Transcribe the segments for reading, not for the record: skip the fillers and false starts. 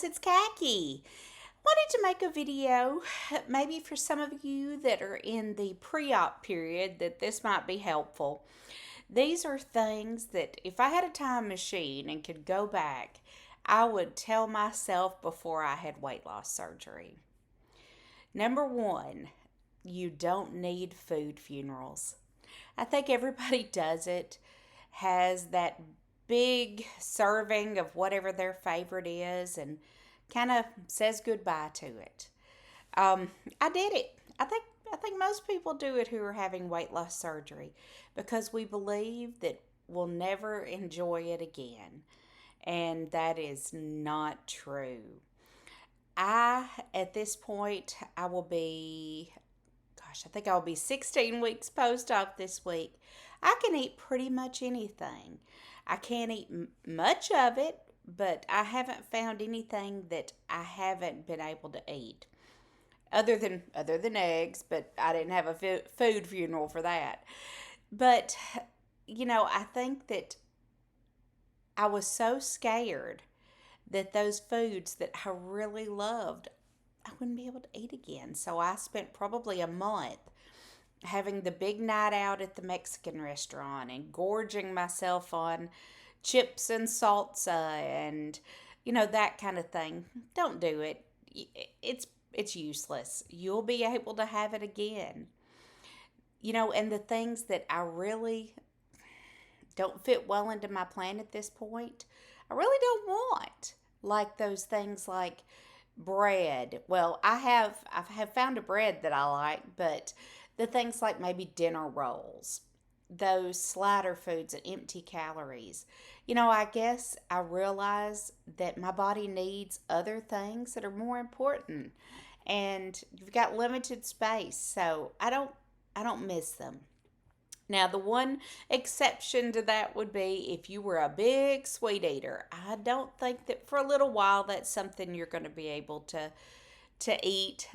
guys, it's Khaki. Wanted to make a video, maybe for some of you that are in the pre-op period, that this might be helpful. These are things that if I had a time machine and could go back, I would tell myself before I had weight loss surgery. Number one, you don't need food funerals. I think everybody does it, has that big serving of whatever their favorite is, and kind of says goodbye to it. I did it. I think most people do it who are having weight loss surgery because we believe that we'll never enjoy it again, and that is not true. At this point, I think I'll be 16 weeks post op this week. I can eat pretty much anything. I can't eat much of it, but I haven't found anything that I haven't been able to eat. Other than eggs, but I didn't have a food funeral for that. But I think that I was so scared that those foods that I really loved, I wouldn't be able to eat again. So I spent probably a month having the big night out at the Mexican restaurant and gorging myself on chips and salsa and that kind of thing. Don't do it. It's useless. You'll be able to have it again. And the things that I really don't fit well into my plan at this point, I really don't want. Like those things like bread. Well, I have found a bread that I like, but the things like maybe dinner rolls, those slider foods and empty calories. I guess I realize that my body needs other things that are more important, and you've got limited space, so I don't miss them. Now, the one exception to that would be if you were a big sweet eater. I don't think that for a little while that's something you're going to be able to eat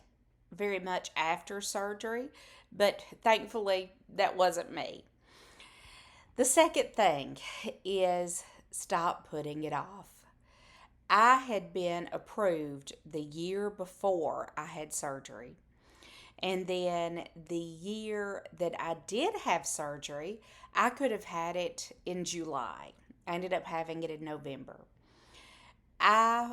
very much after surgery, but thankfully that wasn't me. The second thing is stop putting it off. I had been approved the year before I had surgery. And then the year that I did have surgery, I could have had it in July. I ended up having it in November. I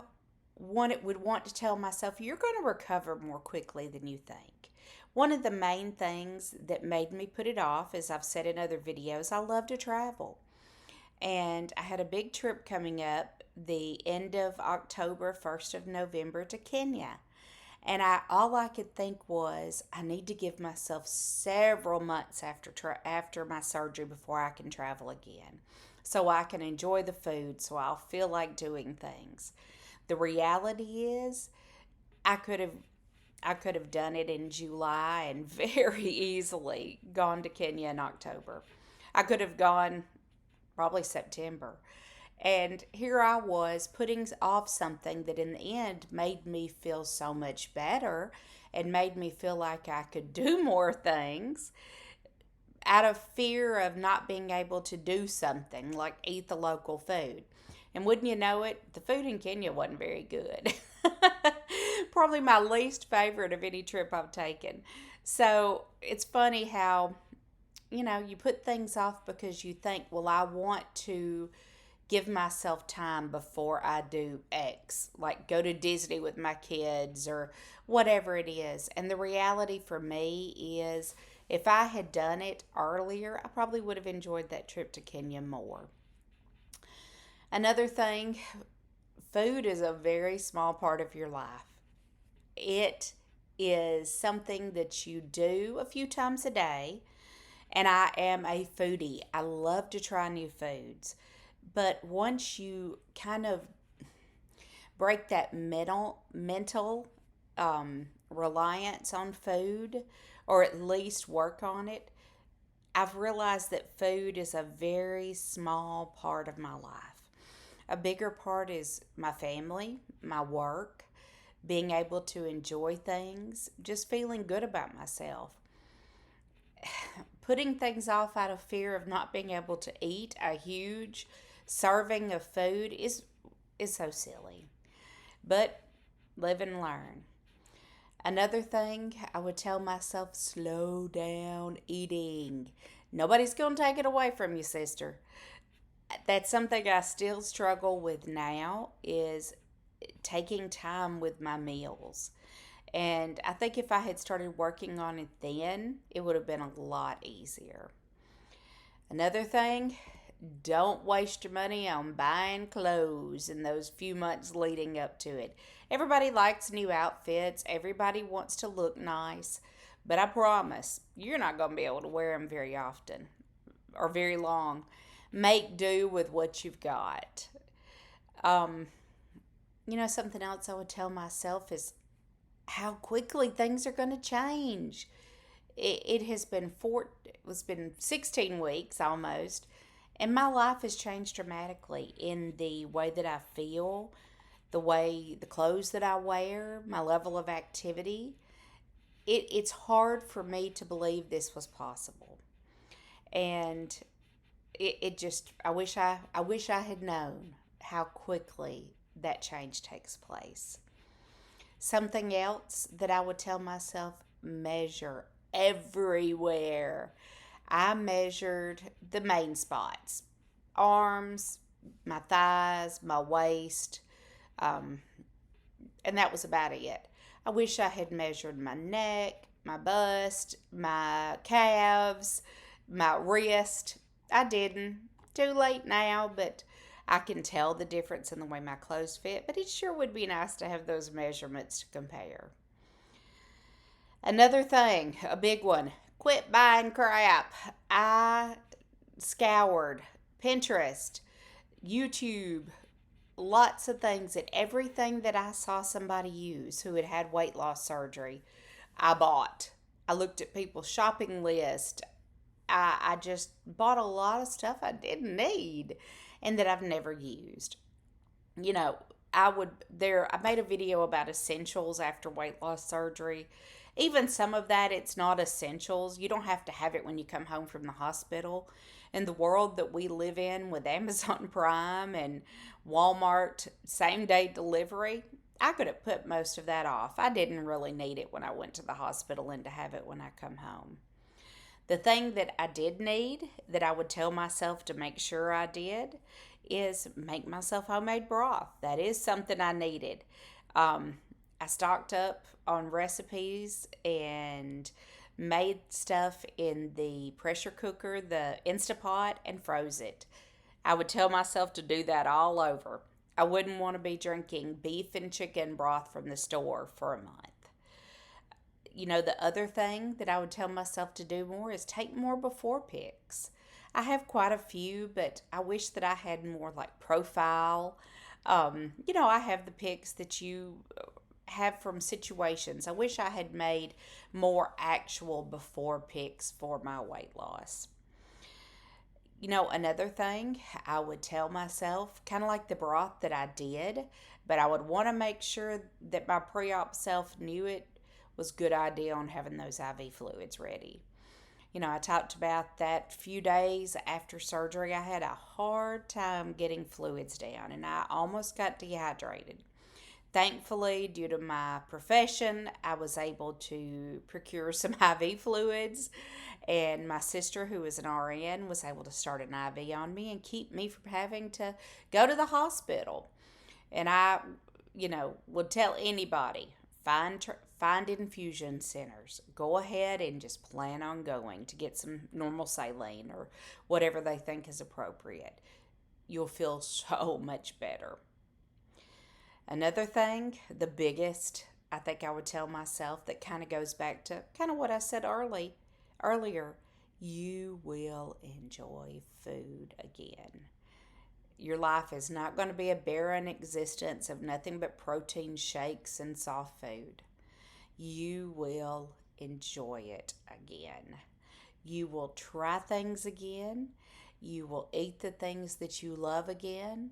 would want to tell myself, you're going to recover more quickly than you think. One of the main things that made me put it off, as I've said in other videos, I love to travel. And I had a big trip coming up the end of October, 1st of November to Kenya. And all I could think was, I need to give myself several months after my surgery before I can travel again, so I can enjoy the food, so I'll feel like doing things. The reality is, I could have I could have done it in July and very easily gone to Kenya in October. I could have gone probably September. And here I was putting off something that in the end made me feel so much better and made me feel like I could do more things out of fear of not being able to do something like eat the local food. And wouldn't you know it, the food in Kenya wasn't very good. Probably my least favorite of any trip I've taken. So it's funny how, you put things off because you think, well, I want to give myself time before I do X, like go to Disney with my kids or whatever it is. And the reality for me is, if I had done it earlier, I probably would have enjoyed that trip to Kenya more. Another thing, food is a very small part of your life. It is something that you do a few times a day, and I am a foodie. I love to try new foods. But once you kind of break that mental reliance on food, or at least work on it, I've realized that food is a very small part of my life. A bigger part is my family, my work, being able to enjoy things, just feeling good about myself. Putting things off out of fear of not being able to eat a huge serving of food is so silly. But live and learn. Another thing, I would tell myself, slow down eating. Nobody's going to take it away from you, sister. That's something I still struggle with now is taking time with my meals. And I think if I had started working on it then, it would have been a lot easier. Another thing, don't waste your money on buying clothes in those few months leading up to it. Everybody likes new outfits, everybody wants to look nice, but I promise you're not going to be able to wear them very often or very long. Make do with what you've got. Um, Something else I would tell myself is how quickly things are going to change. It's been 16 weeks almost, and my life has changed dramatically in the way that I feel, the clothes that I wear, my level of activity. It's hard for me to believe this was possible, and it just I wish I had known how quickly that change takes place. Something else that I would tell myself, measure everywhere. I measured the main spots: arms, my thighs, my waist, um, and that was about it. I wish I had measured my neck, my bust, my calves, my wrist. I didn't. Too late now, but I can tell the difference in the way my clothes fit. But it sure would be nice to have those measurements to compare. Another thing, a big one, quit buying crap. I scoured Pinterest, YouTube, lots of things, and everything that I saw somebody use who had had weight loss surgery, I bought. I looked at people's shopping list. I just bought a lot of stuff I didn't need and that I've never used. You know, I made a video about essentials after weight loss surgery. Even some of that, it's not essentials. You don't have to have it when you come home from the hospital. In the world that we live in with Amazon Prime and Walmart same day delivery, I could have put most of that off. I didn't really need it when I went to the hospital and to have it when I come home. The thing that I did need, that I would tell myself to make sure I did, is make myself homemade broth. That is something I needed. I stocked up on recipes and made stuff in the pressure cooker, the Instapot, and froze it. I would tell myself to do that all over. I wouldn't want to be drinking beef and chicken broth from the store for a month. The other thing that I would tell myself to do more is take more before pics. I have quite a few, but I wish that I had more like profile. I have the pics that you have from situations. I wish I had made more actual before pics for my weight loss. Another thing I would tell myself, kind of like the broth that I did, but I would want to make sure that my pre op self knew it was a good idea on having those IV fluids ready. I talked about that few days after surgery. I had a hard time getting fluids down and I almost got dehydrated. Thankfully, due to my profession, I was able to procure some IV fluids, and my sister, who is an RN, was able to start an IV on me and keep me from having to go to the hospital. And I, would tell anybody, find infusion centers. Go ahead and just plan on going to get some normal saline or whatever they think is appropriate. You'll feel so much better. Another thing, the biggest, I think I would tell myself that kind of goes back to kind of what I said earlier. You will enjoy food again. Your life is not going to be a barren existence of nothing but protein shakes and soft food. You will enjoy it again. You will try things again. You will eat the things that you love again.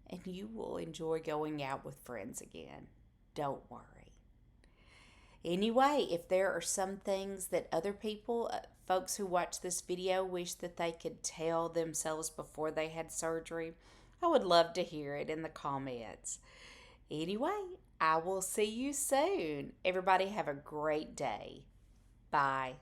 And you will enjoy going out with friends again. Don't worry. Anyway, if there are some things that other people, folks who watch this video, wish that they could tell themselves before they had surgery, I would love to hear it in the comments. Anyway, I will see you soon. Everybody have a great day. Bye.